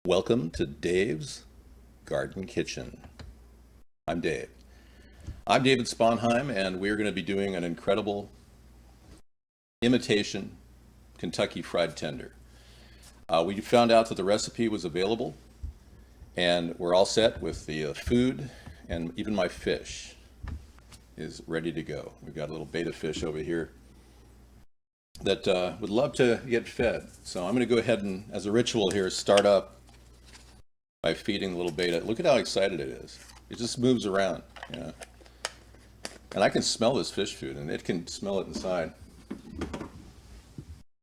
Welcome to Dave's Garden Kitchen. I'm Dave. I'm David Sponheim, and we're going to be doing an incredible imitation Kentucky Fried Tender. We found out that the recipe was available, and we're all set with the food, and even my fish is ready to go. We've got a little betta fish over here that would love to get fed. So I'm going to go ahead and, as a ritual here, start up by feeding the little betta. Look at how excited it is. It just moves around, you know. And I can smell this fish food, and it can smell it inside.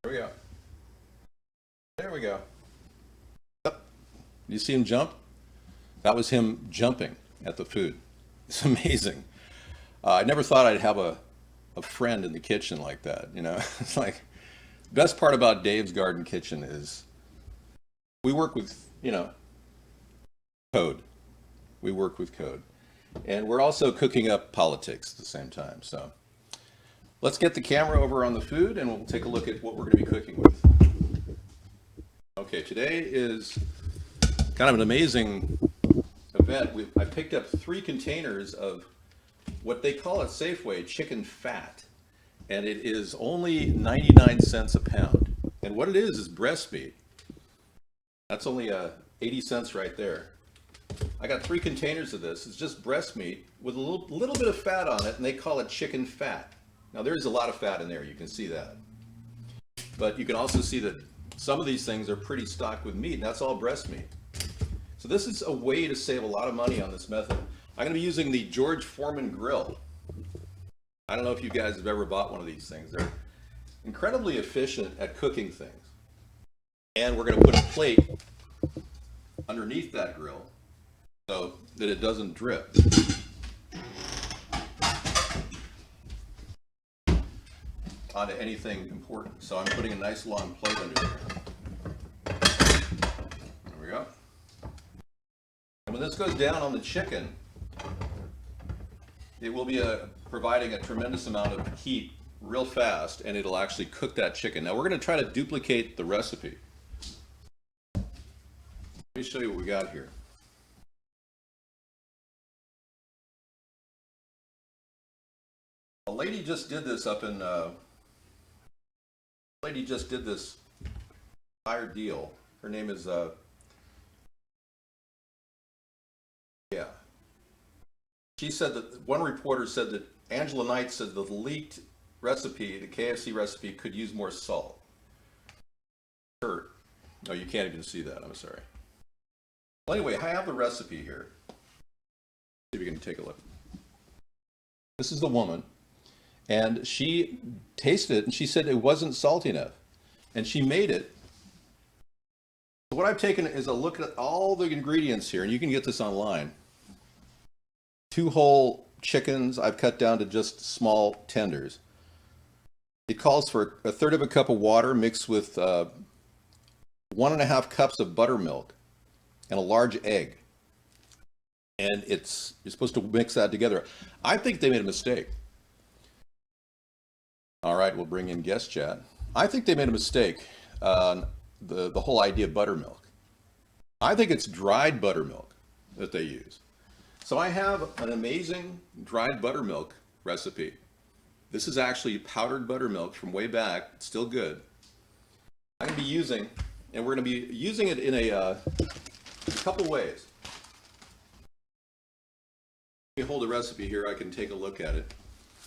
There we go. There we go. Yep. You see him jump? That was him jumping at the food. It's amazing. I never thought I'd have a friend in the kitchen like that, you know. It's like, the best part about Dave's Garden Kitchen is we work with, code. We work with code. And we're also cooking up politics at the same time. So let's get the camera over on the food and we'll take a look at what we're going to be cooking with. Okay, today is kind of an amazing event. I picked up 3 containers of what they call at Safeway chicken fat. And it is only 99 cents a pound. And what it is breast meat. That's only 80 cents right there. I got 3 containers of this. It's just breast meat with a little bit of fat on it, and they call it chicken fat. Now there's a lot of fat in there, you can see that. But you can also see that some of these things are pretty stocked with meat, and that's all breast meat. So this is a way to save a lot of money on this method. I'm going to be using the George Foreman Grill. I don't know if you guys have ever bought one of these things. They're incredibly efficient at cooking things. And we're going to put a plate underneath that grill so that it doesn't drip onto anything important. So I'm putting a nice long plate under there. There we go. And when this goes down on the chicken, it will be providing a tremendous amount of heat real fast, and it'll actually cook that chicken. Now we're going to try to duplicate the recipe. Let me show you what we got here. A lady just did this entire deal. Her name is she said that one reporter said that Angela Knight said the leaked recipe, the KFC recipe, could use more salt. Hurt. No, you can't even see that. I'm sorry. Well, anyway, I have the recipe here. See if we can take a look. This is the woman, and she tasted it, and she said it wasn't salty enough, and she made it. So what I've taken is a look at all the ingredients here, and you can get this online. 2 whole chickens I've cut down to just small tenders. It calls for 1/3 of a cup of water mixed with 1.5 cups of buttermilk and a large egg. And you're supposed to mix that together. I think they made a mistake. All right, we'll bring in guest chat. I think they made a mistake on the whole idea of buttermilk. I think it's dried buttermilk that they use. So I have an amazing dried buttermilk recipe. This is actually powdered buttermilk from way back. It's still good. I'm going to be using, and we're going to be using it in a couple ways. Let me hold the recipe here. I can take a look at it.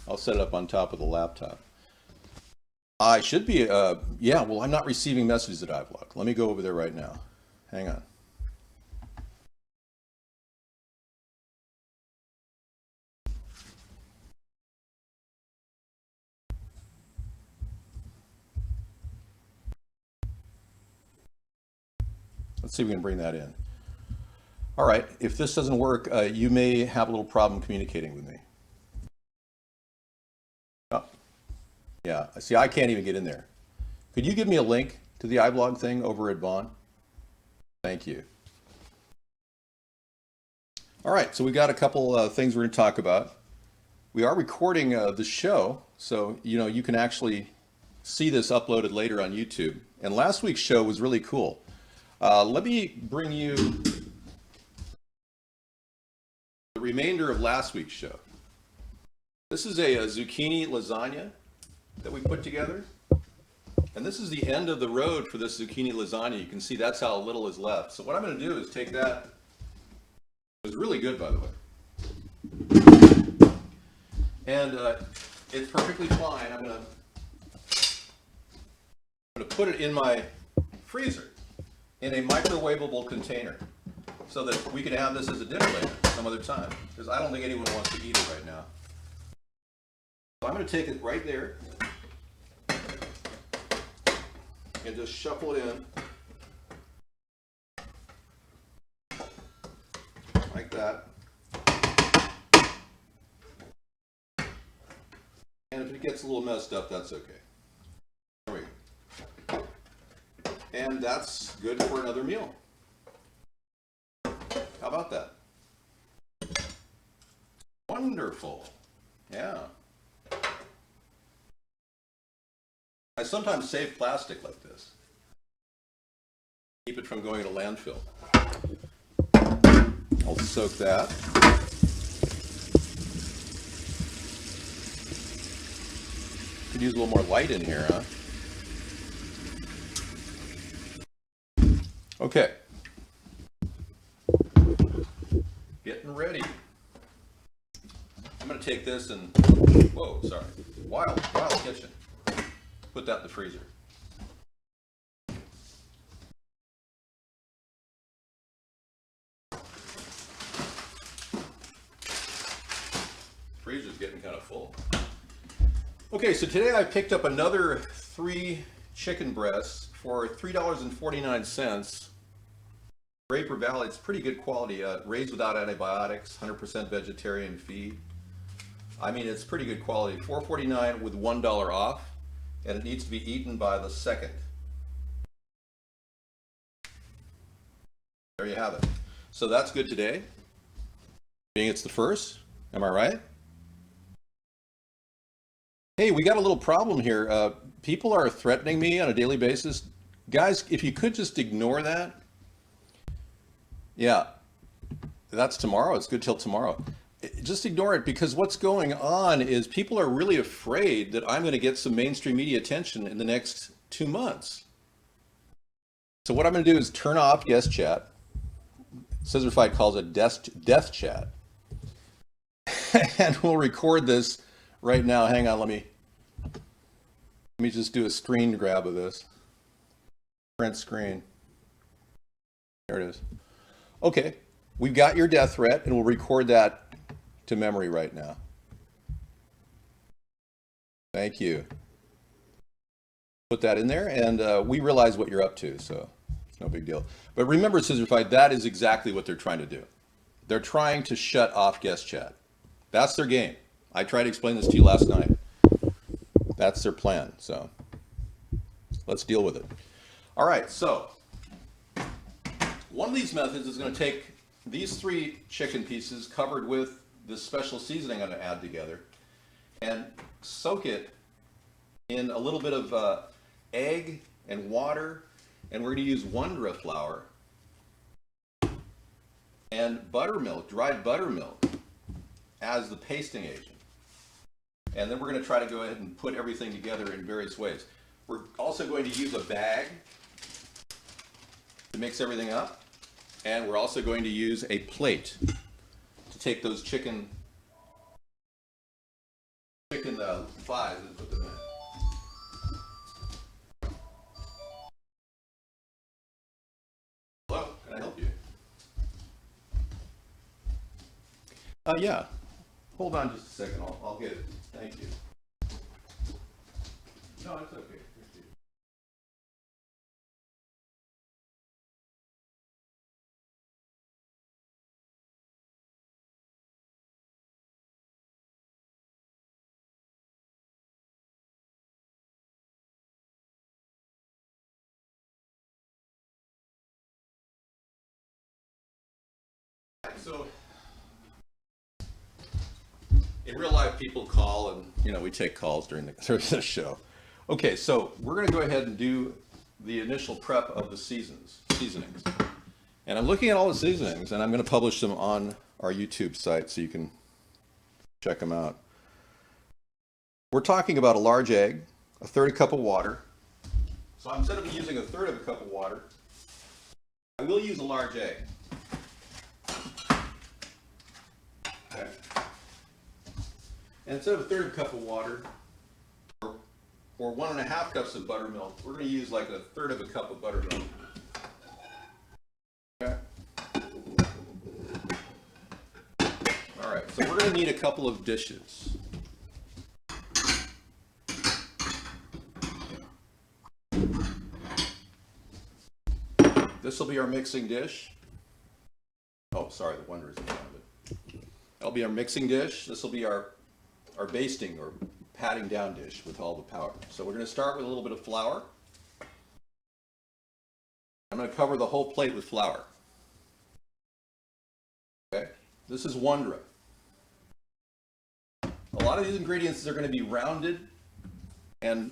I'll set it up on top of the laptop. I should be, yeah, well, I'm not receiving messages at iVlog. Let me go over there right now. Hang on. Let's see if we can bring that in. All right, if this doesn't work, you may have a little problem communicating with me. Oh, yeah, see, I can't even get in there. Could you give me a link to the iVlog thing over at Vaughn? Thank you. All right, so we got a couple things we're going to talk about. We are recording the show, so you can actually see this uploaded later on YouTube. And last week's show was really cool. Let me bring you the remainder of last week's show. This is a zucchini lasagna that we put together. And this is the end of the road for this zucchini lasagna. You can see that's how little is left. So what I'm going to do is take that. It was really good, by the way. And it's perfectly fine. I'm going to put it in my freezer in a microwavable container so that we can have this as a dinner later some other time, because I don't think anyone wants to eat it right now. So I'm going to take it right there and just shuffle it in like that. And if it gets a little messed up, that's okay. There we go. And that's good for another meal. How about that? Wonderful. Yeah. I sometimes save plastic like this. Keep it from going to landfill. I'll soak that. Could use a little more light in here, huh? Okay. Getting ready. I'm going to take this and, whoa, sorry, wild kitchen. Put that in the freezer. Freezer's getting kind of full. Okay, so today I picked up another 3 chicken breasts for $3.49. Raper Valley, it's pretty good quality, raised without antibiotics, 100% vegetarian feed. I mean, it's pretty good quality. $4.49 with $1 off, and it needs to be eaten by the 2nd. There you have it. So that's good today, being it's the 1st. Am I right? Hey, we got a little problem here. People are threatening me on a daily basis. Guys, if you could just ignore that. Yeah, that's tomorrow. It's good till tomorrow. Just ignore it, because what's going on is people are really afraid that I'm going to get some mainstream media attention in the next 2 months. So what I'm going to do is turn off guest chat. Scissorfied calls it death chat. And we'll record this right now. Hang on, let me just do a screen grab of this. Print screen. There it is. Okay, we've got your death threat, and we'll record that to memory right now. Thank you. Put that in there, and we realize what you're up to, so it's no big deal. But remember, Scissorfied, that is exactly what they're trying to do. They're trying to shut off guest chat. That's their game. I tried to explain this to you last night. That's their plan, so let's deal with it. All right, so one of these methods is going to take these 3 chicken pieces covered with this special seasoning I'm going to add together and soak it in a little bit of egg and water, and we're going to use Wondra flour and buttermilk, dried buttermilk, as the pasting agent. And then we're going to try to go ahead and put everything together in various ways. We're also going to use a bag to mix everything up, and we're also going to use a plate to take those chicken thighs and put them in. Hello, can I help you? Yeah. Hold on just a second. I'll get it. Thank you. No, it's okay. So in real life, people call, and we take calls during the show. Okay, so we're going to go ahead and do the initial prep of the seasonings. And I'm looking at all the seasonings, and I'm going to publish them on our YouTube site so you can check them out. We're talking about a large egg, a third cup of water. So instead of using a third of a cup of water, I will use a large egg. Okay. And instead of a third of a cup of water, or 1.5 cups of buttermilk, we're going to use like a third of a cup of buttermilk. Okay. All right, so we're going to need a couple of dishes. This will be our mixing dish. Oh, sorry, the Wonder is in front of it. That'll be our mixing dish. This will be our basting or patting down dish with all the powder. So we're going to start with a little bit of flour. I'm going to cover the whole plate with flour. Okay, this is Wondra. A lot of these ingredients are going to be rounded and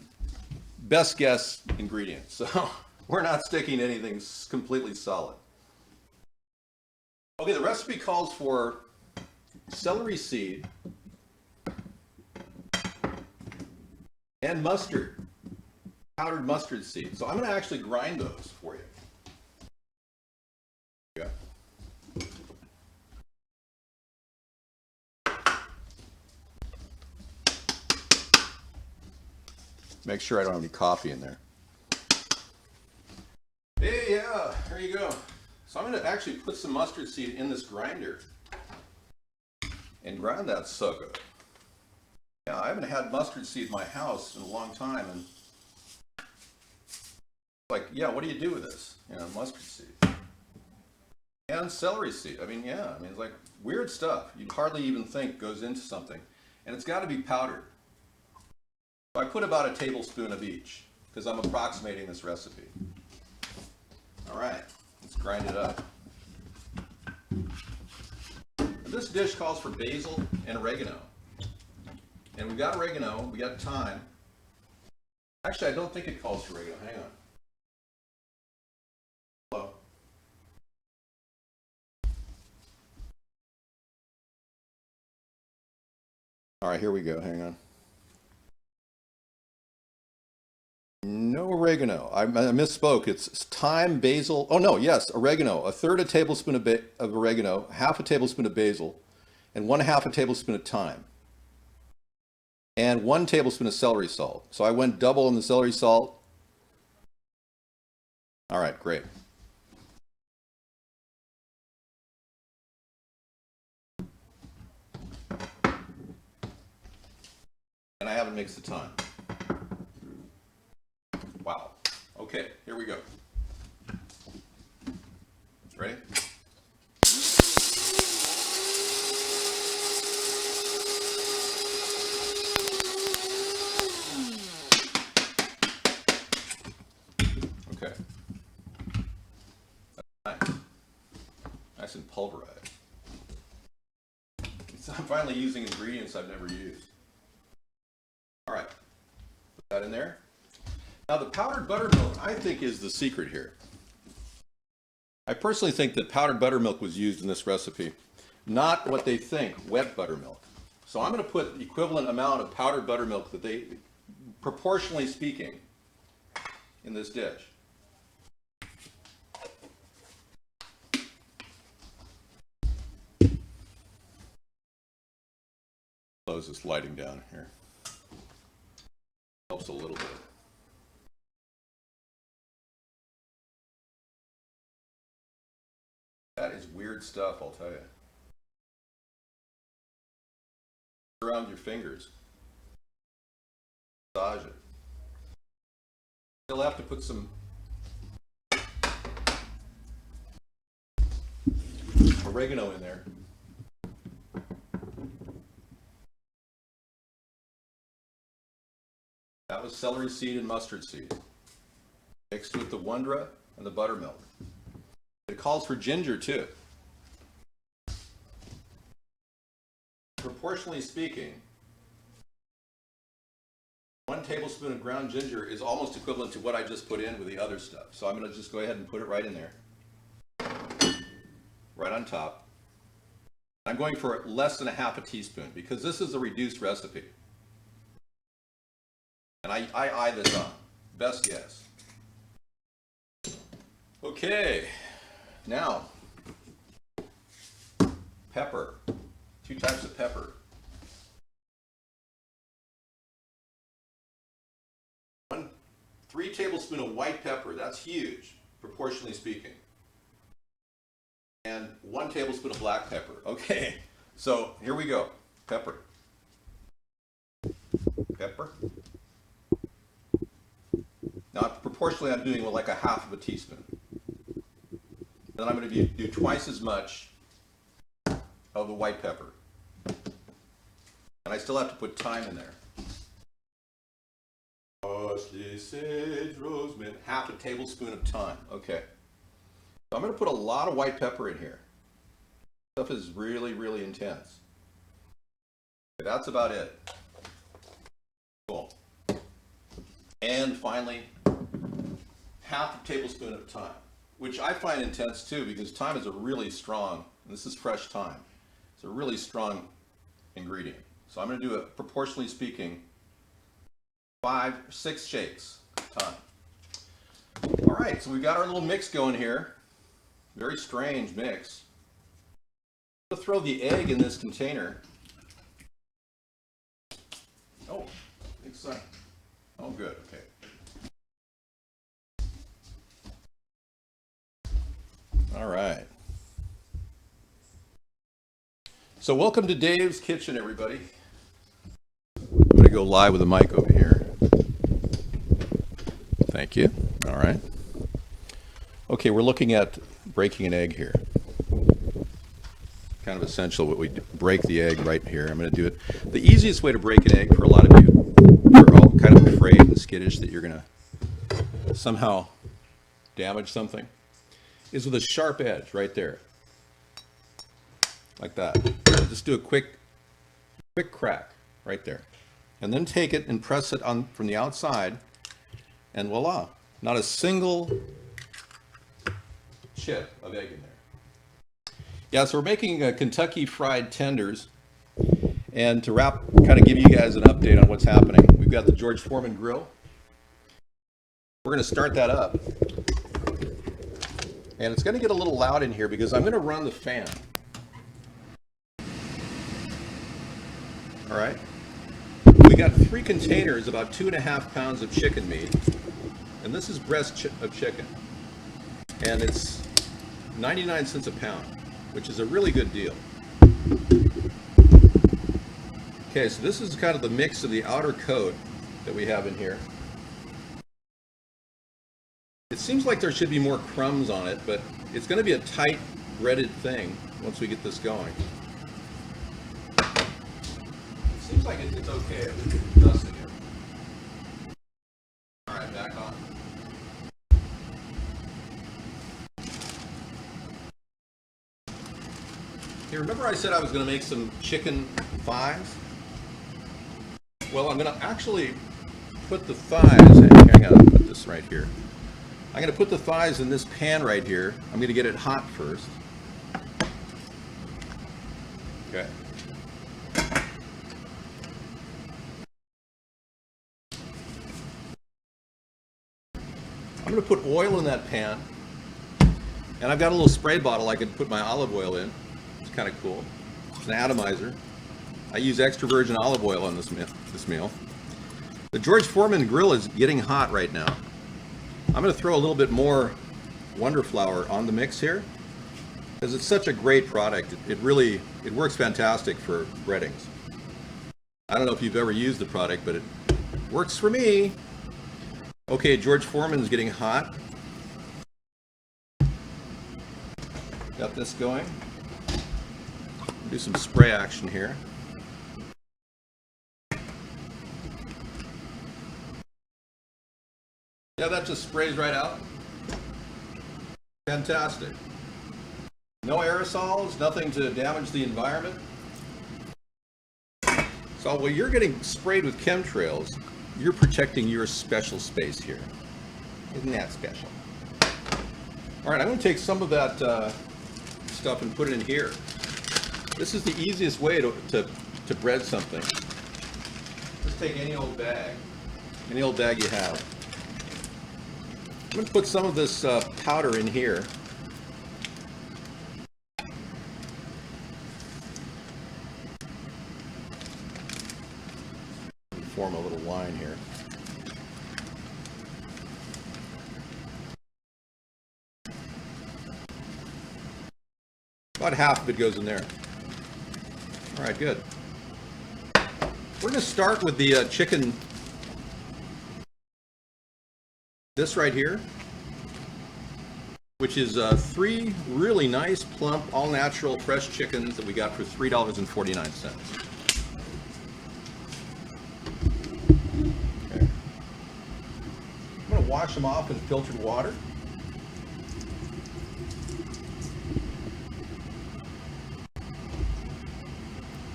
best guess ingredients. So we're not sticking to anything completely solid. Okay, the recipe calls for celery seed and mustard, powdered mustard seed. So I'm going to actually grind those for you. Yeah. Make sure I don't have any coffee in there. Hey, yeah, there you go. So I'm going to actually put some mustard seed in this grinder and grind that sucker. Yeah, I haven't had mustard seed in my house in a long time, and like, yeah, what do you do with this? You know, mustard seed and celery seed. I mean, yeah, I mean, it's like weird stuff you hardly even think goes into something, and it's got to be powdered. So I put about a tablespoon of each because I'm approximating this recipe. All right, let's grind it up. This dish calls for basil and oregano. And we've got oregano, we got thyme. Actually, I don't think it calls for oregano. Hang on. Hello. All right, here we go. Hang on. No oregano. I misspoke. It's thyme, basil. Oh no, yes, oregano. A third a tablespoon of oregano, half a tablespoon of basil, and 1/2 a tablespoon of thyme. And 1 tablespoon of celery salt. So I went double on the celery salt. All right, great. And I haven't mixed the thyme. Wow. Okay, here we go. Ready? Okay. That's nice. Nice and pulverized. So I'm finally using ingredients I've never used. All right. Put that in there. Now the powdered buttermilk, I think, is the secret here. I personally think that powdered buttermilk was used in this recipe, not what they think, wet buttermilk. So I'm going to put the equivalent amount of powdered buttermilk that they, proportionally speaking, in this dish. Close this lighting down here. Helps a little bit. That is weird stuff, I'll tell you. Around your fingers. Massage it. You'll have to put some oregano in there. That was celery seed and mustard seed, mixed with the Wondra and the buttermilk. It calls for ginger too. Proportionally speaking, 1 tablespoon of ground ginger is almost equivalent to what I just put in with the other stuff. So I'm going to just go ahead and put it right in there, right on top. I'm going for less than 1/2 teaspoon because this is a reduced recipe. And I eye this on. Best guess. Okay, now pepper. 2 types of pepper. 3 tablespoons of white pepper. That's huge, proportionally speaking. And 1 tablespoon of black pepper. Okay, so here we go. Pepper. Pepper. Now, proportionally, I'm doing like 1/2 teaspoon. Then I'm going to do twice as much of the white pepper. And I still have to put thyme in there. Parsley, sage, rosemary, 1/2 tablespoon of thyme. Okay. So I'm going to put a lot of white pepper in here. Stuff is really, really intense. Okay, that's about it. Cool. And finally, 1/2 tablespoon of thyme, which I find intense too because thyme is a really strong, and this is fresh thyme, it's a really strong ingredient. So I'm going to do it, proportionally speaking, 5 or 6 shakes of thyme. All right, so we've got our little mix going here. Very strange mix. I'm going to throw the egg in this container. Oh, big sign. Oh, good, okay. All right. So welcome to Dave's Kitchen, everybody. I'm going to go live with the mic over here. Thank you. All right. Okay, we're looking at breaking an egg here. Kind of essential what we do. Break the egg right here. I'm going to do it. The easiest way to break an egg for a lot of you, you're all kind of afraid and skittish that you're going to somehow damage something, is with a sharp edge right there. Like that. Just do a quick crack right there. And then take it and press it on from the outside, and voila. Not a single chip of egg in there. Yeah, so we're making Kentucky fried tenders. And to kind of give you guys an update on what's happening, we've got the George Foreman Grill. We're going to start that up. And it's going to get a little loud in here because I'm going to run the fan. All right. We got 3 containers, about 2.5 pounds of chicken meat. And this is breast of chicken. And it's 99 cents a pound, which is a really good deal. Okay, so this is kind of the mix of the outer coat that we have in here. It seems like there should be more crumbs on it, but it's going to be a tight breaded thing once we get this going. It seems like it's okay if it's dusting it. All right, back on. Hey, remember I said I was going to make some chicken thighs? Well, I'm going to actually put the thighs, hang on, I'll put this right here. I'm going to put the thighs in this pan right here. I'm going to get it hot first. Okay. I'm going to put oil in that pan. And I've got a little spray bottle I can put my olive oil in. It's kind of cool. It's an atomizer. I use extra virgin olive oil on this meal. The George Foreman Grill is getting hot right now. I'm going to throw a little bit more Wonder Flour on the mix here because it's such a great product. It works fantastic for breadings. I don't know if you've ever used the product, but it works for me. Okay, George Foreman's getting hot. Got this going. Do some spray action here. Yeah, that just sprays right out. Fantastic. No aerosols, nothing to damage the environment. So while you're getting sprayed with chemtrails, you're protecting your special space here. Isn't that special? All right, I'm going to take some of that stuff and put it in here. This is the easiest way to bread something. Just take any old bag you have. I'm going to put some of this powder in here. Form a little line here. About half of it goes in there. All right, good. We're going to start with the chicken. This right here, which is 3 really nice, plump, all-natural, fresh chickens that we got for $3.49. Okay. I'm going to wash them off in filtered water.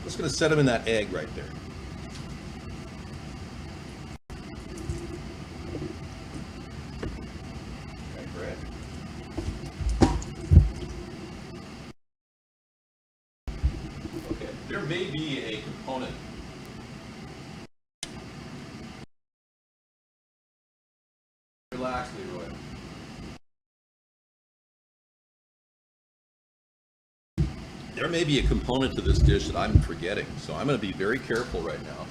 Just going to set them in that egg right there. Okay, great. Okay, there may be a component. Relax, Leroy. There may be a component to this dish that I'm forgetting, so I'm going to be very careful right now.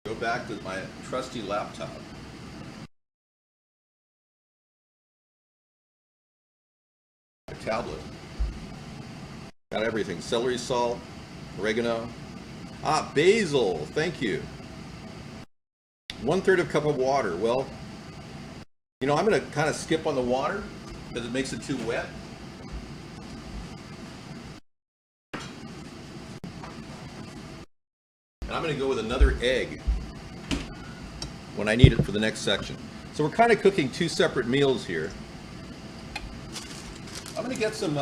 Go back to my trusty laptop. My tablet. Got everything. Celery salt, oregano. Basil. Thank you. 1/3 of a cup of water. Well, you know, I'm going to kind of skip on the water because it makes it too wet. And I'm going to go with another egg when I need it for the next section. So we're kind of cooking 2 separate meals here. I'm going to get some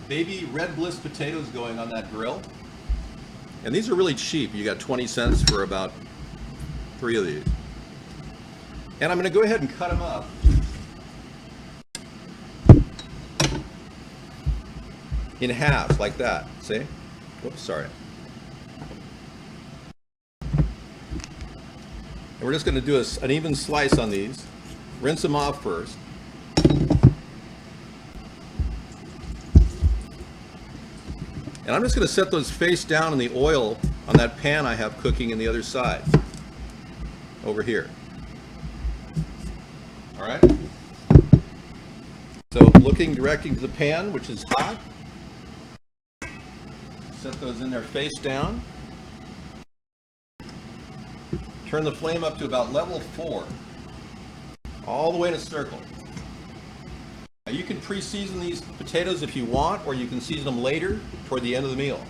baby Red Bliss potatoes going on that grill. And these are really cheap. You got 20 cents for about 3 of these. And I'm going to go ahead and cut them up. In halves, like that. See? Whoops, sorry. And we're just going to do an even slice on these. Rinse them off first. And I'm just going to set those face down in the oil on that pan I have cooking in the other side. Over here. All right? So directing to the pan, which is hot. Set those in there face down. Turn the flame up to about level 4, all the way in a circle. Now you can pre-season these potatoes if you want, or you can season them later toward the end of the meal.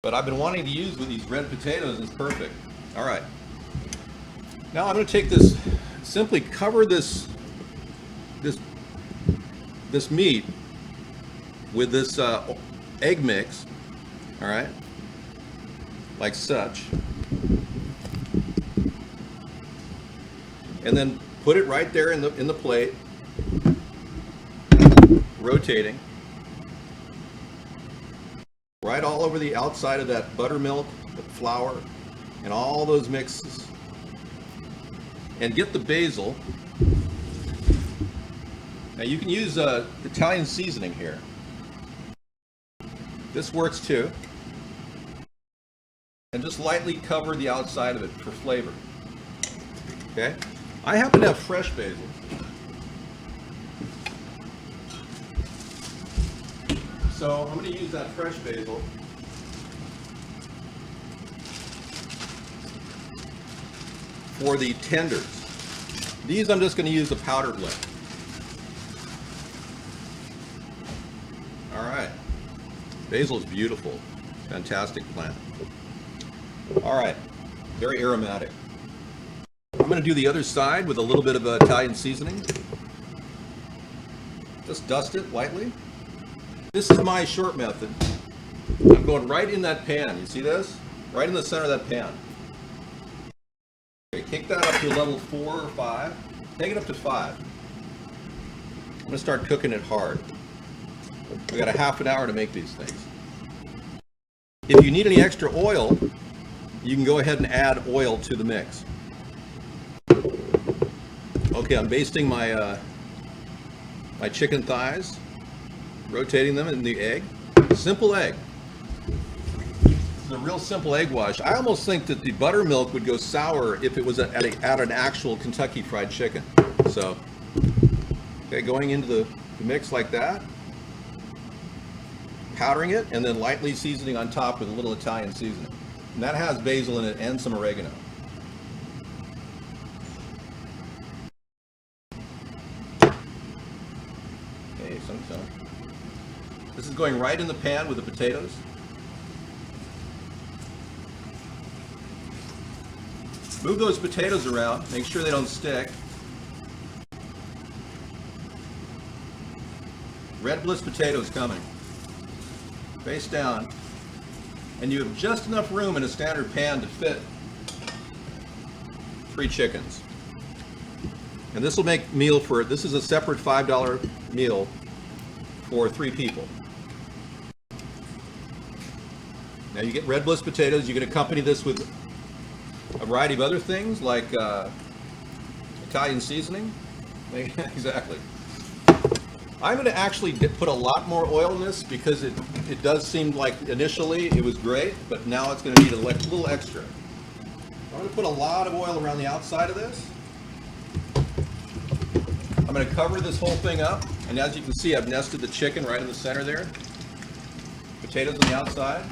But I've been wanting to use with these red potatoes, it's perfect. All right. Now I'm going to take this, simply cover this meat with this egg mix, all right, like such. And then put it right there in the plate, rotating, right all over the outside of that buttermilk, the flour, and all those mixes. And get the basil. Now you can use Italian seasoning here. This works too. And just lightly cover the outside of it for flavor. Okay? I happen to have fresh basil. So I'm going to use that fresh basil. For the tenders. These I'm just going to use the powdered blend. All right. Basil is beautiful. Fantastic plant. All right. Very aromatic. I'm going to do the other side with a little bit of Italian seasoning. Just dust it lightly. This is my short method. I'm going right in that pan. You see this? right in the center of that pan. Okay, kick that up to a level 4 or 5. Take it up to 5. I'm going to start cooking it hard. We got a half an hour to make these things. If you need any extra oil, you can go ahead and add oil to the mix. Okay, I'm basting my my chicken thighs, rotating them in the egg. Simple egg. It's a real simple egg wash. I almost think that the buttermilk would go sour if it was at an actual Kentucky Fried Chicken. So, okay, going into the mix like that, powdering it, and then lightly seasoning on top with a little Italian seasoning. And that has basil in it and some oregano. Okay, some. This is going right in the pan with the potatoes. Move those potatoes around, make sure they don't stick. Red Bliss Potatoes coming. Face down. And you have just enough room in a standard pan to fit 3 chickens. And this will make meal for, this is a separate $5 meal for 3 people. Now you get Red Bliss potatoes. You can accompany this with a variety of other things like Italian seasoning. Exactly. I'm going to actually put a lot more oil in this because it does seem like initially it was great, but now it's going to need a little extra. I'm going to put a lot of oil around the outside of this. I'm going to cover this whole thing up, and as you can see, I've nested the chicken right in the center there. Potatoes on the outside.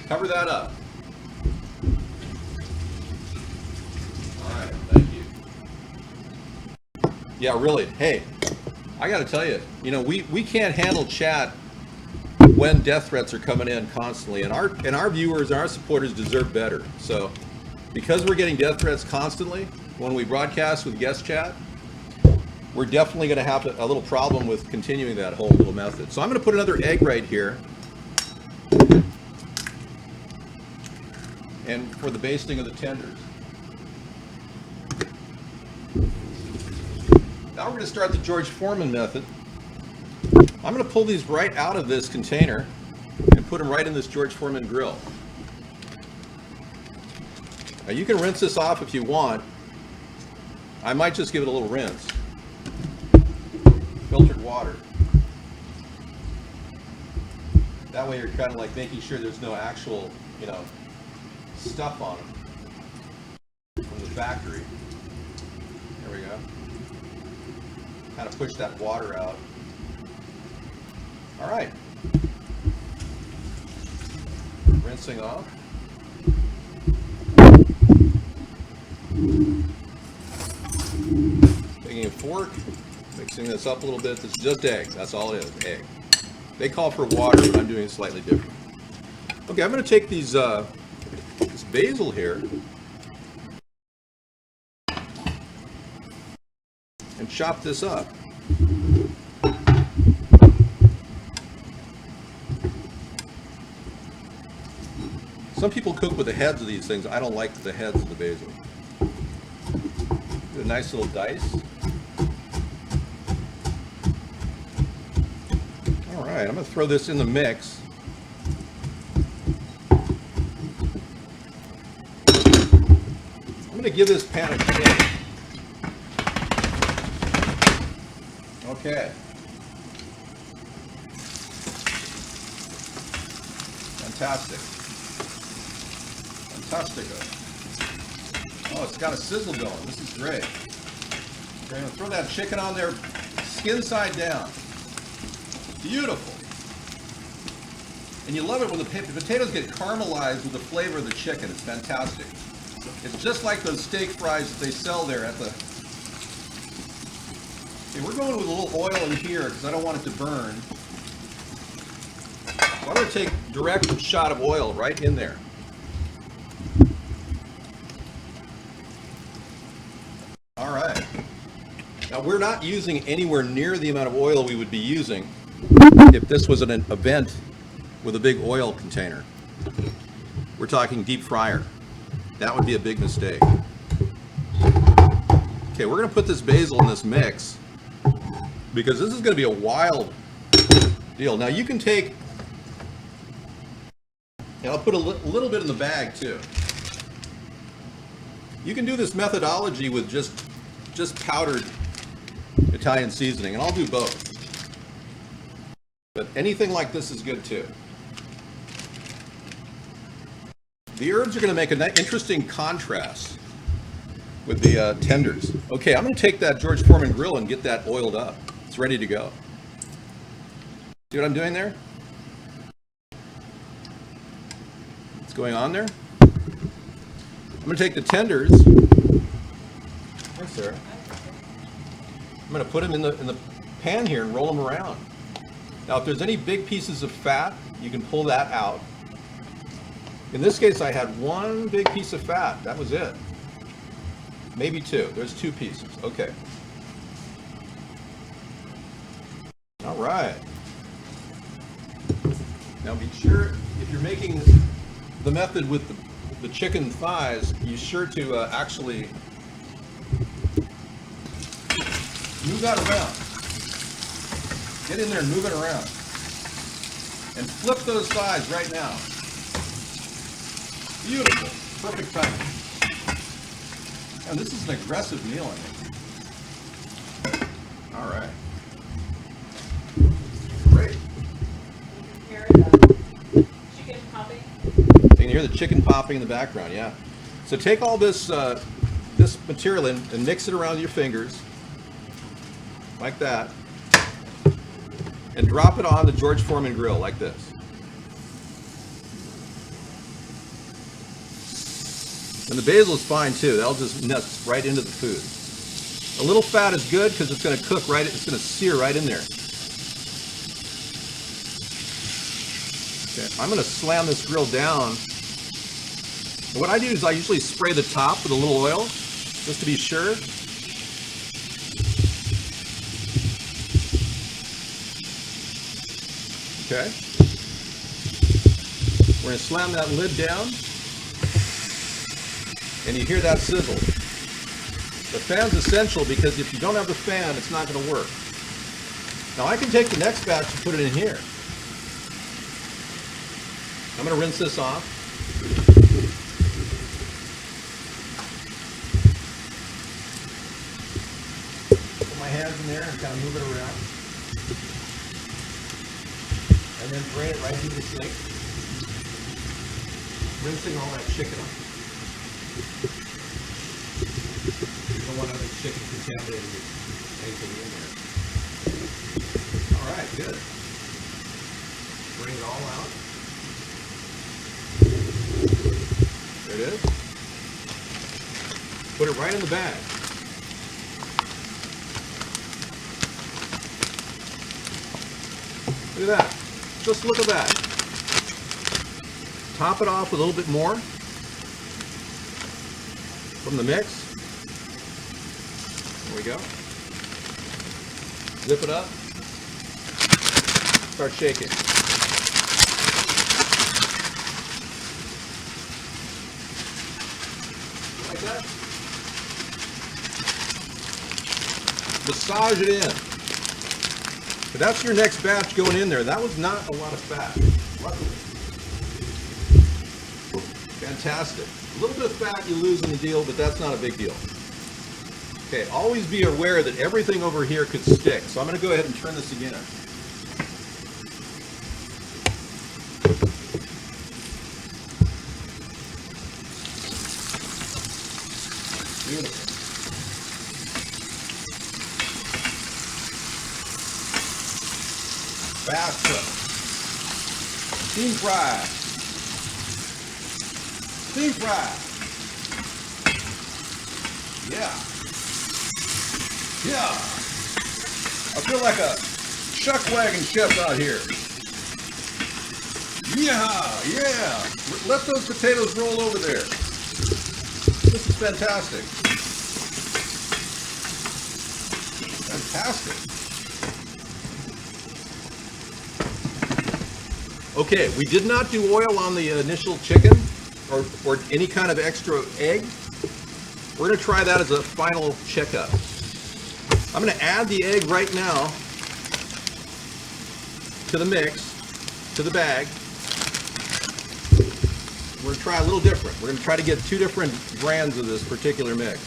Cover that up. All right, thank you. Yeah, really. Hey, I got to tell you, we can't handle chat when death threats are coming in constantly, and our viewers, our supporters deserve better. So, because we're getting death threats constantly when we broadcast with guest chat, we're definitely going to have a little problem with continuing that whole little method. So I'm going to put another egg right here, and for the basting of the tenders. Now we're going to start the George Foreman method. I'm going to pull these right out of this container and put them right in this George Foreman grill. Now you can rinse this off if you want. I might just give it a little rinse. Filtered water. That way you're kind of like making sure there's no actual, stuff on them from the factory. There we go. Kind of push that water out. All right. Rinsing off. Taking a fork, mixing this up a little bit. This is just egg. That's all it is, egg. They call for water, but I'm doing it slightly different. Okay, I'm going to take these this basil here and chop this up. Some people cook with the heads of these things. I don't like the heads of the basil. A nice little dice. All right, I'm going to throw this in the mix. I'm going to give this pan a shake. Okay. Fantastic. Fantastico. Oh, it's got a sizzle going. This is great. Okay, I'm going to throw that chicken on there, skin side down. Beautiful. And you love it when the potatoes get caramelized with the flavor of the chicken. It's fantastic. It's just like those steak fries that they sell there at the... Okay, we're going with a little oil in here because I don't want it to burn. So I'm going to take a direct shot of oil right in there. All right. Now we're not using anywhere near the amount of oil we would be using if this was an event with a big oil container. we're talking deep fryer. That would be a big mistake. Okay, we're gonna put this basil in this mix because this is gonna be a wild deal. Now you can take, and I'll put a little bit in the bag too. You can do this methodology with just powdered Italian seasoning, and I'll do both. But anything like this is good too. The herbs are going to make an interesting contrast with the tenders. Okay, I'm going to take that George Foreman Grill and get that oiled up. It's ready to go. See what I'm doing there? What's going on there? I'm going to take the tenders. Hi, Sarah. I'm going to put them in the pan here and roll them around. Now, if there's any big pieces of fat, you can pull that out. In this case, I had one big piece of fat. That was it. Maybe two. There's two pieces. Okay. All right. Now, be sure, if you're making the method with the chicken thighs, be sure to actually move that around. Get in there and move it around. And flip those thighs right now. Beautiful. Perfect timing. And this is an aggressive meal, I think. All right. Great. Chicken popping. You can hear the chicken popping in the background, yeah. So take all this this material and mix it around your fingers, like that, and drop it on the George Foreman Grill, like this. And the basil is fine too. That'll just nuts right into the food. A little fat is good because it's going to cook right. It's going to sear right in there. Okay, I'm going to slam this grill down. And what I do is I usually spray the top with a little oil, just to be sure. Okay. We're going to slam that lid down. And you hear that sizzle. The fan's essential because if you don't have the fan, it's not going to work. Now I can take the next batch and put it in here. I'm going to rinse this off. Put my hands in there and kind of move it around. And then drain it right into the sink. Rinsing all that chicken off. You don't want other chicken contaminating anything in there. All right, good. Bring it all out. There it is. Put it right in the bag. Look at that. Just look at that. Top it off with a little bit more from the mix. There we go. Zip it up. Start shaking. Like that. Massage it in. But that's your next batch going in there. That was not a lot of fat, luckily. Fantastic. A little bit of fat you lose in the deal, but that's not a big deal. Okay, always be aware that everything over here could stick. So I'm going to go ahead and turn this again. Beautiful. Fast cook. Steam fry. Steam fry. Yeah. Yeah. I feel like a chuck wagon chef out here. Yeah, yeah. Let those potatoes roll over there. This is fantastic. Fantastic. Okay, we did not do oil on the initial chicken. or any kind of extra egg. We're going to try that as a final checkup. I'm going to add the egg right now to the mix, to the bag. We're going to try a little different. We're going to try to get 2 different brands of this particular mix.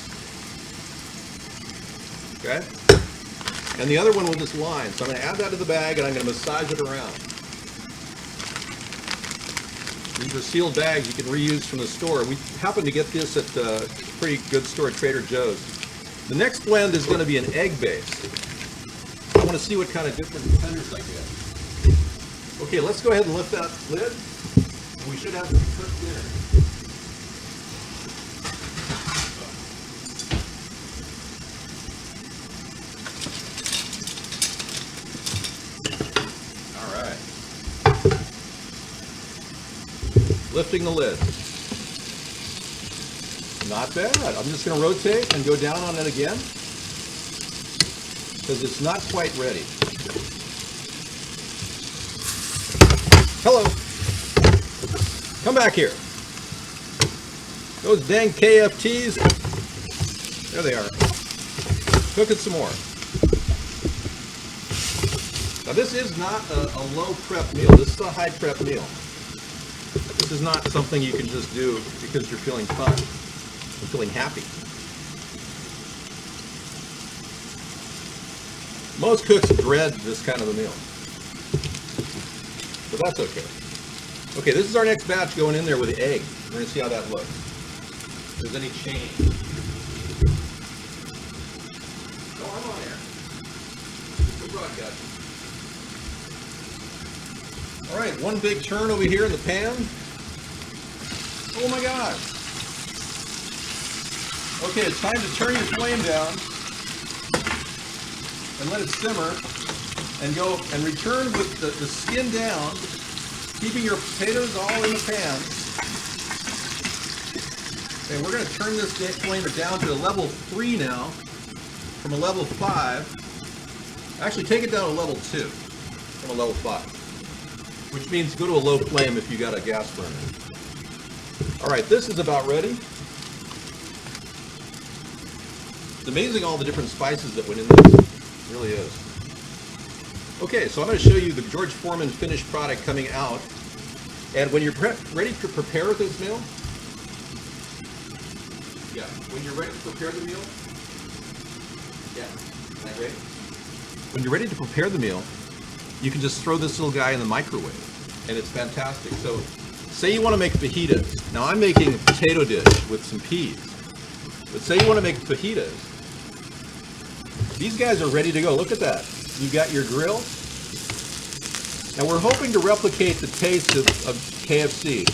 Okay? And the other one will just line. So I'm going to add that to the bag and I'm going to massage it around. These are sealed bags you can reuse from the store. We happen to get this at a pretty good store, Trader Joe's. The next blend is going to be an egg base. I want to see what kind of different tenders I get. Okay, let's go ahead and lift that lid. We should have some cooked dinner. All right. Lifting the lid. Not bad. I'm just going to rotate and go down on it again because it's not quite ready. Hello. Come back here. Those dang KFTs. There they are. Cook it some more. Now this is not a low prep meal. This is a high prep meal. This is not something you can just do because you're feeling fun. You're feeling happy. Most cooks dread this kind of a meal. But that's okay. Okay, this is our next batch going in there with the egg. We're going to see how that looks. If there's any change. Oh, I'm on air. Good broadcast. All right, one big turn over here in the pan. Oh my God. Okay, it's time to turn your flame down and let it simmer and go and return with the skin down, keeping your potatoes all in the pan. And we're going to turn this flame down to a level 3 now from a level 5. Actually, take it down to level 2 from a level 5, which means go to a low flame if you got a gas burner. All right, this is about ready. It's amazing all the different spices that went in this. It really is. Okay, so I'm going to show you the George Foreman finished product coming out. And when you're ready to prepare this meal, when you're ready to prepare the meal, when you're ready to prepare the meal, you can just throw this little guy in the microwave, and it's fantastic. So, say you want to make fajitas. Now I'm making a potato dish with some peas. But say you want to make fajitas. These guys are ready to go. Look at that. You've got your grill. Now we're hoping to replicate the taste of KFC,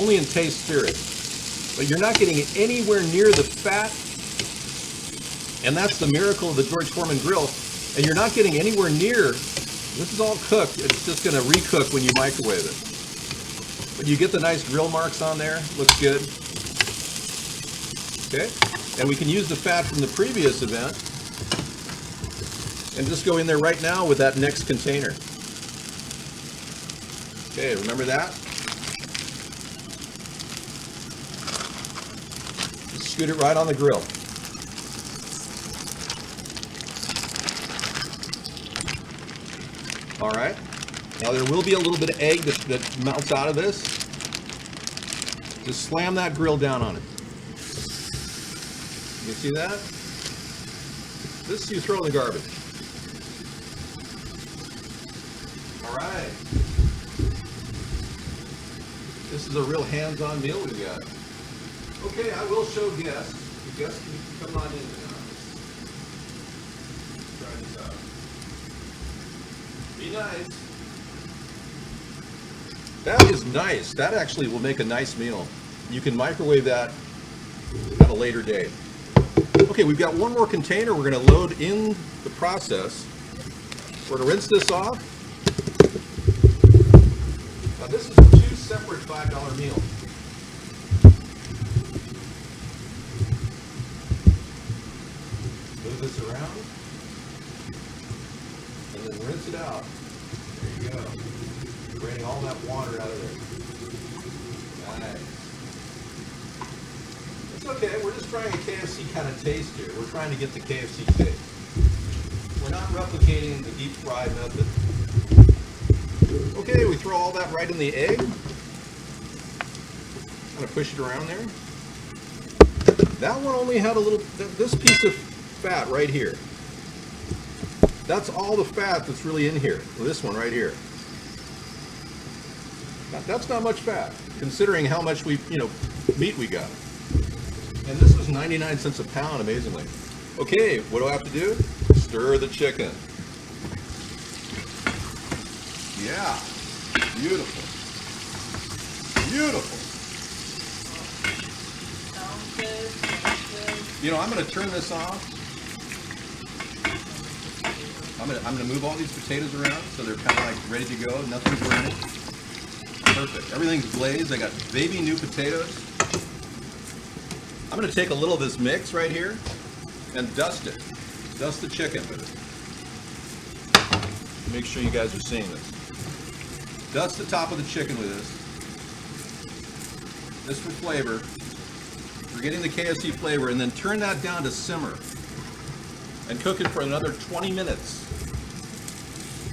only in taste spirit. But you're not getting it anywhere near the fat. And that's the miracle of the George Foreman Grill. And you're not getting anywhere near, this is all cooked. It's just going to recook when you microwave it. But you get the nice grill marks on there. Looks good. Okay. And we can use the fat from the previous event and just go in there right now with that next container. Okay, remember that? Just scoot it right on the grill. All right. Now there will be a little bit of egg that melts out of this. Just slam that grill down on it. You see that? This you throw in the garbage. All right. This is a real hands-on meal we've got. Okay, I will show guests. The guests can come on in now. Try this out. Be nice. That is nice. That actually will make a nice meal. You can microwave that at a later date. Okay, we've got one more container we're going to load in the process. We're going to rinse this off. Now this is 2 separate $5 meals. Move this around and then rinse it out. There you go. Draining all that water out of there. Nice. It's okay. We're just trying a KFC kind of taste here. We're trying to get the KFC taste. We're not replicating the deep fry method. Okay, we throw all that right in the egg. Kind of push it around there. That one only had a little, this piece of fat right here. That's all the fat that's really in here. This one right here. That's not much fat, considering how much meat we got. And this was 99 cents a pound, amazingly. Okay, what do I have to do? Stir the chicken. Yeah, beautiful. Beautiful. Sounds good. Sounds good. You know, I'm going to turn this off. I'm gonna move all these potatoes around so they're kind of like ready to go. Nothing's burning. Perfect. Everything's glazed. I got baby new potatoes. I'm gonna take a little of this mix right here and dust it. Dust the chicken with it. Make sure you guys are seeing this. Dust the top of the chicken with this. This for flavor. We're getting the KFC flavor, and then turn that down to simmer and cook it for another 20 minutes.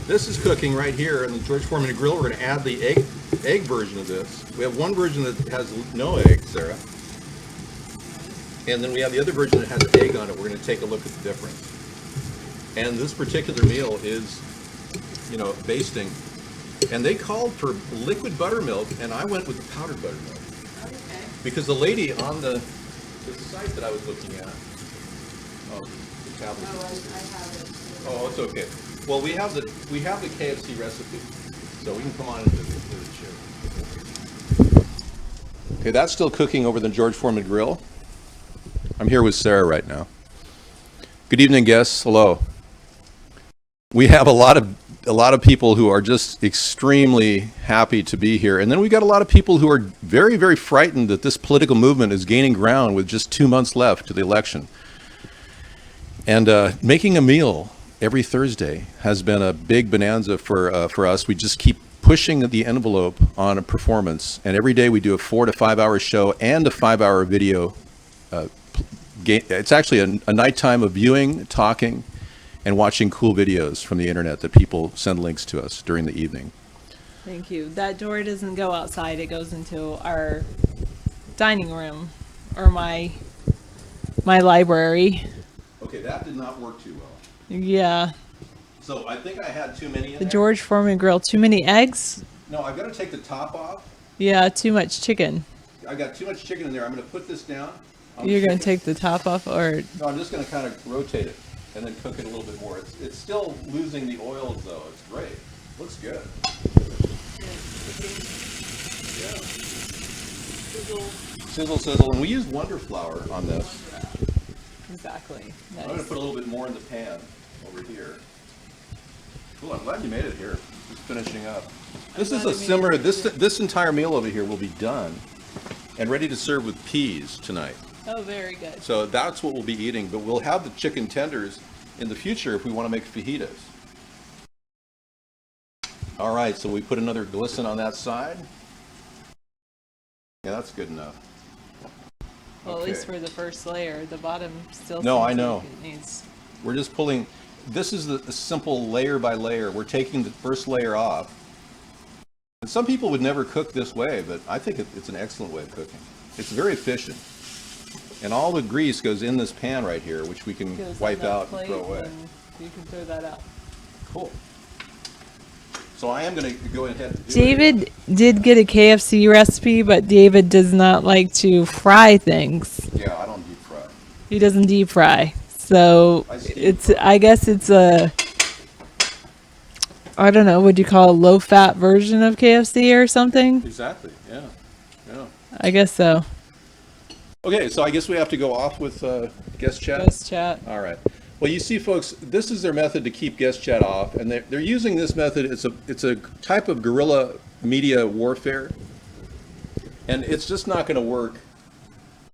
This is cooking right here in the George Foreman Grill. We're going to add the egg version of this. We have one version that has no egg, Sarah. And then we have the other version that has egg on it. We're going to take a look at the difference. And this particular meal is, basting. And they called for liquid buttermilk, and I went with the powdered buttermilk. Okay. Because the lady on the site that I was looking at, the tablet. Oh, I have it. Oh, it's okay. Well, we have the KFC recipe, so we can come on into the show. Okay, that's still cooking over the George Foreman Grill. I'm here with Sarah right now. Good evening, guests. Hello. We have a lot of people who are just extremely happy to be here, and then we got a lot of people who are very, very frightened that this political movement is gaining ground with just 2 months left to the election. And making a meal every Thursday has been a big bonanza for us. We just keep pushing the envelope on a performance, and every day we do a 4 to 5 hour show and a 5 hour video. It's actually a nighttime of viewing, talking, and watching cool videos from the internet that people send links to us during the evening. Thank you. That door doesn't go outside. It goes into our dining room or my library. Okay, that did not work too well. Yeah. So I think I had too many in The there. George Foreman Grill. Too many eggs? No, I've got to take the top off. Yeah, too much chicken. I got too much chicken in there. I'm going to put this down. You're going to take the top off, or No, I'm just going to kind of rotate it and then cook it a little bit more. It's still losing the oils though. It's great. Looks good. Yeah. Sizzle, sizzle. And we use Wonder Flour on this. exactly. I'm going to put a little bit more in the pan over here. Cool, I'm glad you made it here. Just finishing up. This is a simmer. This entire meal over here will be done and ready to serve with peas tonight. Oh, very good. So that's what we'll be eating, but we'll have the chicken tenders in the future if we want to make fajitas. All right, so we put another glisten on that side. Yeah, that's good enough. Well, Okay. at least for the first layer. The bottom still No, seems I know. like it needs... We're just pulling, this is the simple layer by layer. We're taking the first layer off. And some people would never cook this way, but I think it's an excellent way of cooking. It's very efficient. And all the grease goes in this pan right here, which we can goes on wipe that out and plate, throw away. and you can throw that out. Cool. So I am going to go ahead and do David did get a KFC recipe, but David does not like to fry things. it. Yeah, I don't deep fry. He doesn't deep fry. So I steam it's, I guess it's a, I don't know, would you call a low fat version of KFC or something? Exactly, yeah. Yeah. I guess so. Okay, so I guess we have to go off with guest chat. Let's chat. All right. Well, you see, folks, this is their method to keep guest chat off, and they're using this method. It's a type of guerrilla media warfare, and it's just not going to work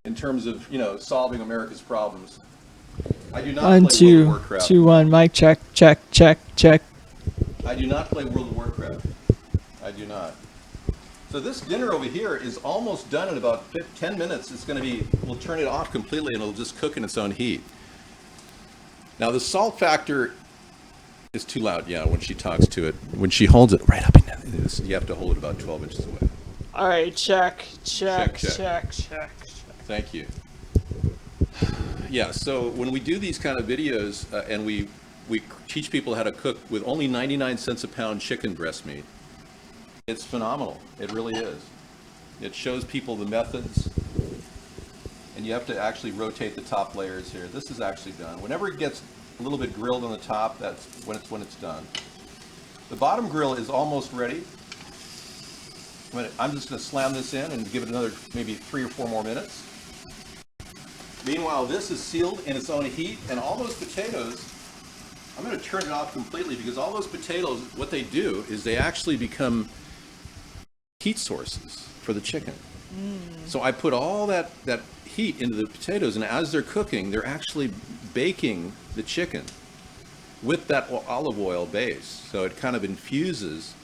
in terms of solving America's problems. I do not play 1, World of 2, Warcraft. 2, 1. Mic check, check, check, check. I do not play World of Warcraft. I do not. So So this dinner over here is almost done in about 10 minutes. It's going to be, we'll turn it off completely and it'll just cook in its own heat. Now the salt factor is too loud, yeah, when she talks to it. When she holds it right up in this, you have to hold it about 12 inches away. All right, check. Check. Thank you. Yeah, so when we do these kind of videos and we teach people how to cook with only 99 cents a pound chicken breast meat, it's phenomenal. It really is. It shows people the methods, and you have to actually rotate the top layers here. This is actually done. Whenever it gets a little bit grilled on the top, that's when it's done. The bottom grill is almost ready. I'm just going to slam this in and give it another maybe 3 or 4 more minutes. Meanwhile, this is sealed in its own heat, and all those potatoes, I'm going to turn it off completely because all those potatoes, what they do is they actually become heat sources for the chicken. So I put all that heat into the potatoes, and as they're cooking, they're actually baking the chicken with that olive oil base. So it kind of infuses,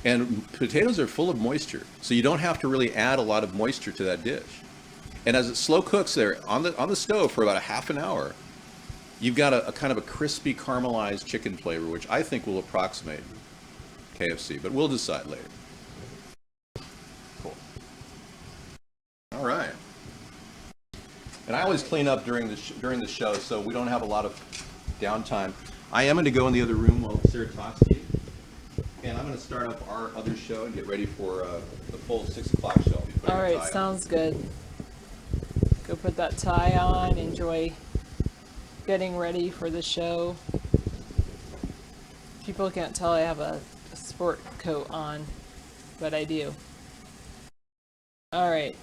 and potatoes are full of moisture, so you don't have to really add a lot of moisture to that dish. And as it slow cooks there on the stove for about a half an hour, you've got a kind of a crispy caramelized chicken flavor, which I think will approximate KFC, but we'll decide later. Cool. All right. And I always clean up during the show, so we don't have a lot of downtime. I am going to go in the other room while Sarah talks to you, and I'm going to start up our other show and get ready for the full 6 o'clock show. All right, sounds good. Go put that tie on, enjoy getting ready for the show. People can't tell I have a sport coat on, but I do. All right.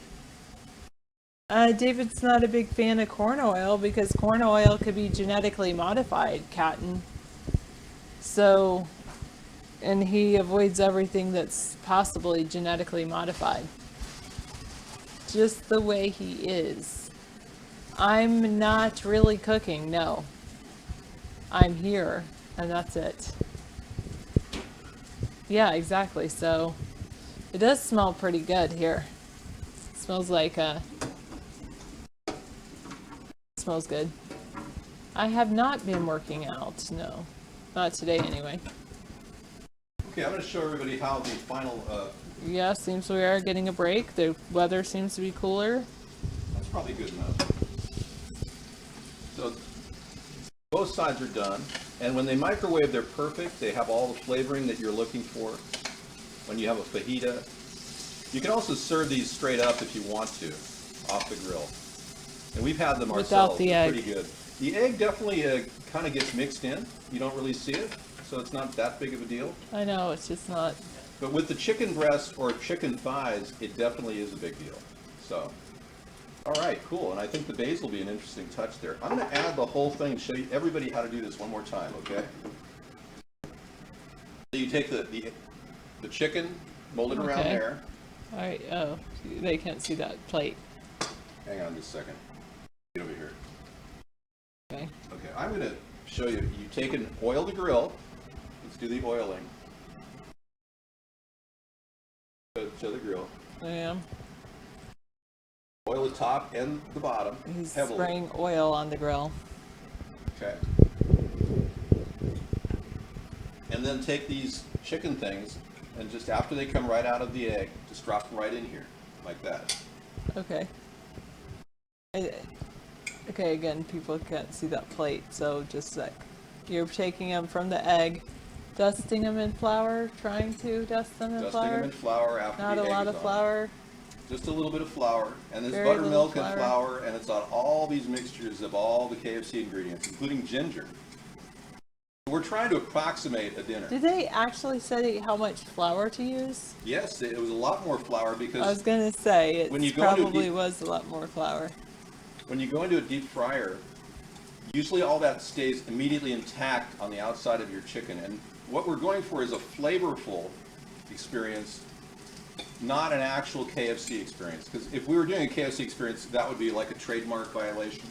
David's not a big fan of corn oil because corn oil could be genetically modified, Catton. So, and he avoids everything that's possibly genetically modified. Just the way he is. I'm not really cooking, no. I'm here, and that's it. Yeah, exactly. So, it does smell pretty good here. It smells like smells good. I have not been working out, no. Not today, anyway. Okay, I'm going to show everybody how the final... Yeah, seems we are getting a break. The weather seems to be cooler. That's probably good enough. So both sides are done, and when they microwave, they're perfect. They have all the flavoring that you're looking for when you have a fajita. You can also serve these straight up if you want to, off the grill. And we've had them ourselves. Without the egg. Pretty good. The egg definitely kind of gets mixed in. You don't really see it, so it's not that big of a deal. I know, it's just not... But with the chicken breast or chicken thighs, it definitely is a big deal. So, all right, cool. And I think the basil will be an interesting touch there. I'm going to add the whole thing and show you everybody how to do this one more time, okay? So you take the chicken, mold it around Okay. there. All right, oh, they can't see that plate. Hang on just a second. Get over here. Okay. Okay, I'm going to show you. You take and oil the grill. Let's do the oiling. Show the grill. I am. Oil the top and the bottom He's heavily. spraying oil on the grill. Okay. And then take these chicken things and just after they come right out of the egg, just drop them right in here, like that. Okay. Okay, again, people can't see that plate, so just a sec. You're taking them from the egg, dusting them in flour, trying to dust them in Dusting flour. them in flour after Not the a egg lot is of on. flour. Just a little bit of flour, and there's Very little buttermilk and flour. flour, and it's on all these mixtures of all the KFC ingredients, including ginger. We're trying to approximate a dinner. Did they actually say how much flour to use? Yes, it was a lot more flour I was because gonna say it When you go into a probably deep- was a lot more flour. when you go into a deep fryer, usually all that stays immediately intact on the outside of your chicken. And what we're going for is a flavorful experience, not an actual KFC experience. Because if we were doing a KFC experience, that would be like a trademark violation.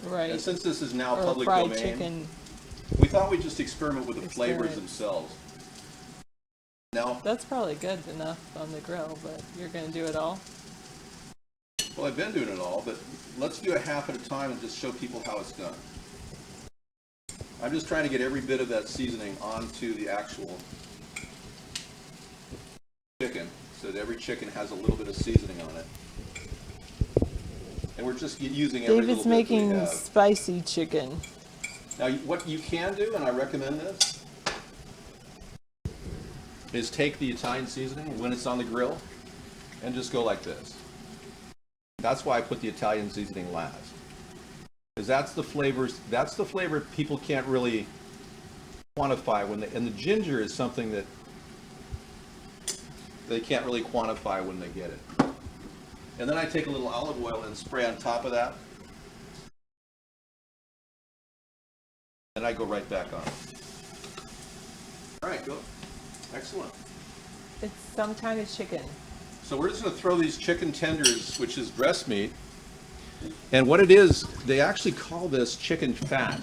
Right. And since this is now Or a public fried domain, chicken. we thought we'd just experiment with the flavors Experience. themselves. Now, That's probably good enough on the grill, but you're gonna do it all? well, I've been doing it all, but let's do it half at a time and just show people how it's done. I'm just trying to get every bit of that seasoning onto the actual chicken, so that every chicken has a little bit of seasoning on it. And we're just using every David's little bit that we making have. spicy chicken. Now, what you can do, and I recommend this, is take the Italian seasoning when it's on the grill and just go like this. That's why I put the Italian seasoning last. Because that's the flavor people can't really quantify and the ginger is something that they can't really quantify when they get it. And then I take a little olive oil and spray on top of that. And I go right back on it. All right, go. Excellent. It's some kind of chicken. So we're just going to throw these chicken tenders, which is breast meat. And what it is, they actually call this chicken fat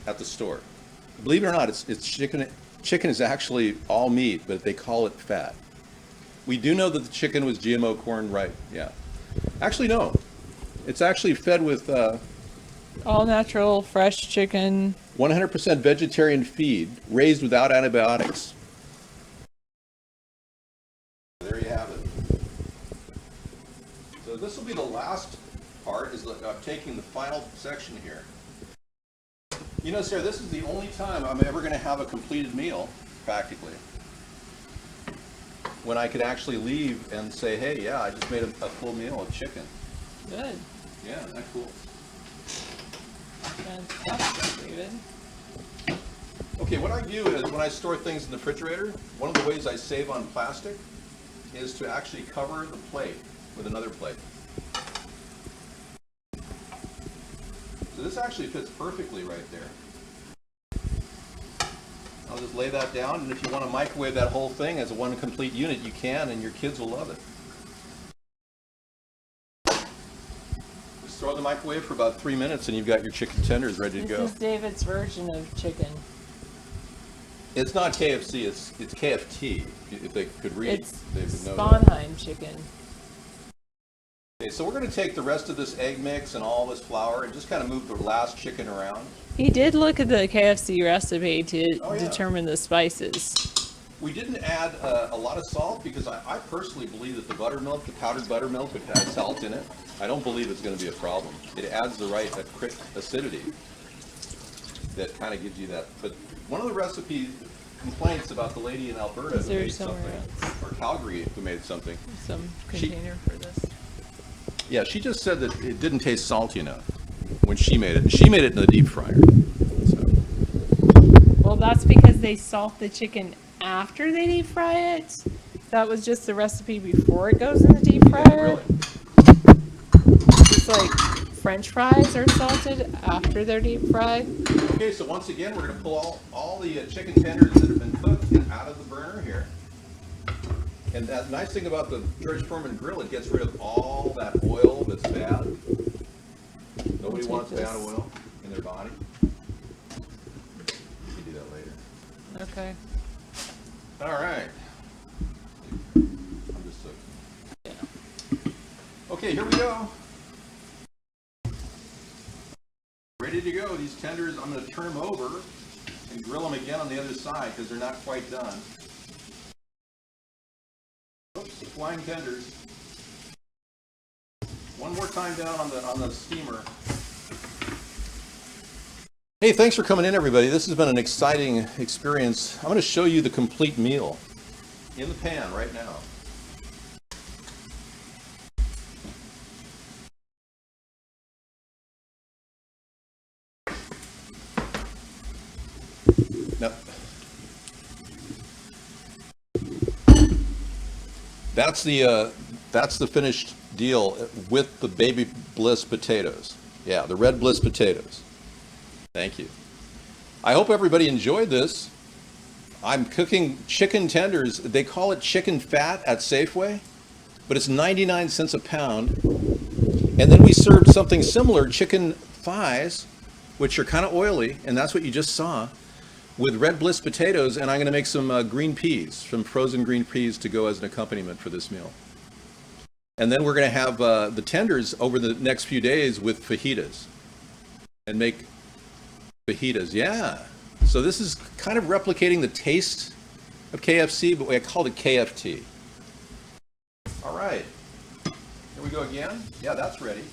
at the store. Believe it or not, it's chicken. Chicken is actually all meat, but they call it fat. We do know that the chicken was GMO corn, right? Yeah. Actually, no. It's actually fed with All natural, fresh chicken. 100% vegetarian feed, raised without antibiotics. There you have it. So this will be the last part, is taking the final section here. You know, Sarah, this is the only time I'm ever going to have a completed meal, practically, when I could actually leave and say, hey, yeah, I just made a full meal of chicken. Good. Yeah, isn't that cool? Fantastic, David. Okay, what I do is when I store things in the refrigerator, one of the ways I save on plastic is to actually cover the plate with another plate. So this actually fits perfectly right there. I'll just lay that down, and if you want to microwave that whole thing as a one complete unit, you can, and your kids will love it. Just throw it in the microwave for about 3 minutes, and you've got your chicken tenders ready to go. This is David's version of chicken. It's not KFC, it's KFT. If they could read, It's they would know that. Sponheim chicken. Okay, so we're going to take the rest of this egg mix and all this flour and just kind of move the last chicken around. He did look at the KFC recipe to Oh, yeah. determine the spices. We didn't add a lot of salt because I personally believe that the buttermilk, the powdered buttermilk, would have salt in it. I don't believe it's going to be a problem. It adds the right acidity that kind of gives you that. But one of the recipe complaints about the lady in Alberta Is who there made somewhere something, or Calgary who made something. Some container for this. Yeah, she just said that it didn't taste salty enough when she made it. She made it in the deep fryer. So, Well, that's because they salt the chicken after they deep fry it. That was just the recipe before it goes in the deep fryer. really. It's like French fries are salted after they're deep fried. Okay, so once again, we're going to pull all the chicken tenders that have been cooked out of the burner here. And that nice thing about the George Foreman Grill, it gets rid of all that oil that's bad. Nobody take wants bad this. oil in their body. You can do that later. Okay. All right. I'm just looking. Okay, here we go. Ready to go. These tenders, I'm going to turn them over and grill them again on the other side because they're not quite done. Oops, flying tenders. One more time down on the steamer. Hey, thanks for coming in, everybody. This has been an exciting experience. I'm going to show you the complete meal in the pan right now. Now, that's the finished deal with the Baby Bliss potatoes. Yeah, the Red Bliss potatoes. Thank you. I hope everybody enjoyed this. I'm cooking chicken tenders. They call it chicken fat at Safeway, but it's 99 cents a pound. And then we served something similar, chicken thighs, which are kind of oily, and that's what you just saw, with Red Bliss potatoes, and I'm going to make some green peas, some frozen green peas to go as an accompaniment for this meal. And then we're going to have the tenders over the next few days with fajitas, and make fajitas. Yeah. So this is kind of replicating the taste of KFC, but I called it KFT. All right. Here we go again. Yeah, that's ready.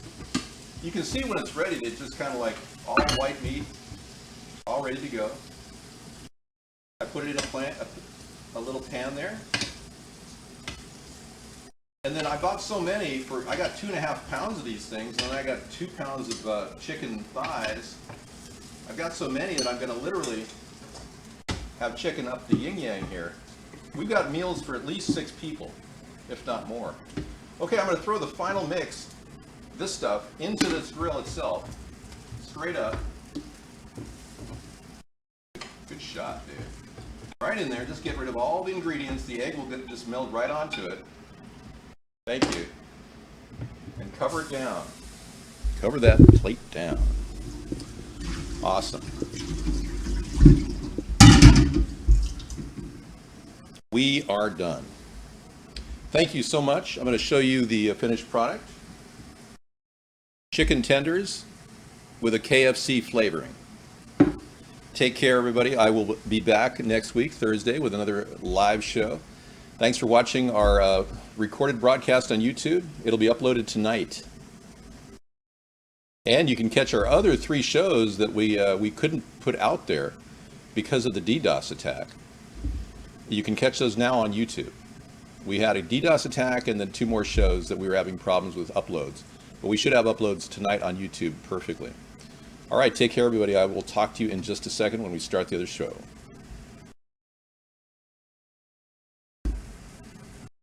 You can see when it's ready, it's just kind of like all white meat, all ready to go. I put it in a little pan there. And then I bought so many I got 2.5 pounds of these things, and then I got 2 pounds of chicken thighs. I've got so many that I'm going to literally have chicken up the yin-yang here. We've got meals for at least 6 people, if not more. Okay, I'm going to throw the final mix, this stuff, into this grill itself, straight up. Good shot, dude. Right in there, just get rid of all the ingredients. The egg will just meld right onto it. Thank you. And cover it down. Cover that plate down. Awesome. We are done. Thank you so much. I'm going to show you the finished product. Chicken tenders with a KFC flavoring. Take care, everybody. I will be back next week, Thursday, with another live show. Thanks for watching our recorded broadcast on YouTube. It'll be uploaded tonight. And you can catch our other 3 shows that we couldn't put out there because of the DDoS attack. You can catch those now on YouTube. We had a DDoS attack and then 2 more shows that we were having problems with uploads. But we should have uploads tonight on YouTube perfectly. All right, take care, everybody. I will talk to you in just a second when we start the other show.